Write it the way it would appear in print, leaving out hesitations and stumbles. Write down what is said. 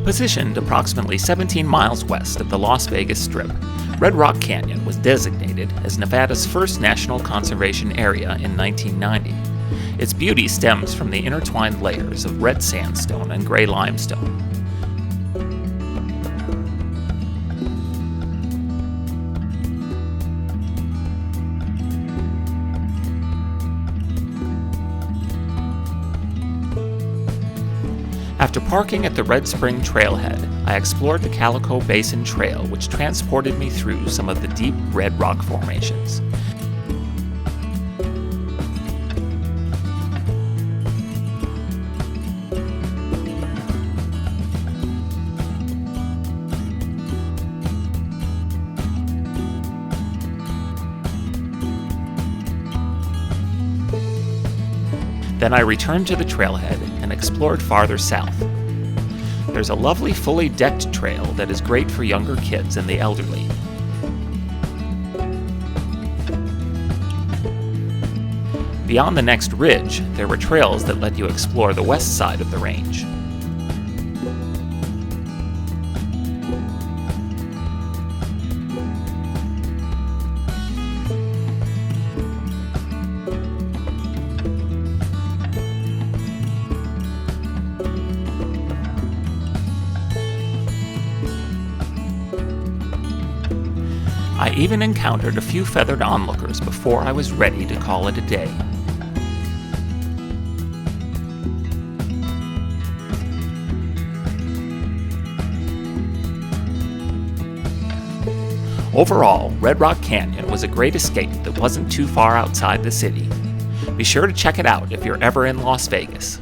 Positioned approximately 17 miles west of the Las Vegas Strip, Red Rock Canyon was designated as Nevada's first national conservation area in 1990. Its beauty stems from the intertwined layers of red sandstone and gray limestone. After parking at the Red Spring Trailhead, I explored the Calico Basin Trail, which transported me through some of the deep red rock formations. Then I returned to the trailhead and explored farther south. There's a lovely fully decked trail that is great for younger kids and the elderly. Beyond the next ridge, there were trails that let you explore the west side of the range. I even encountered a few feathered onlookers before I was ready to call it a day. Overall, Red Rock Canyon was a great escape that wasn't too far outside the city. Be sure to check it out if you're ever in Las Vegas.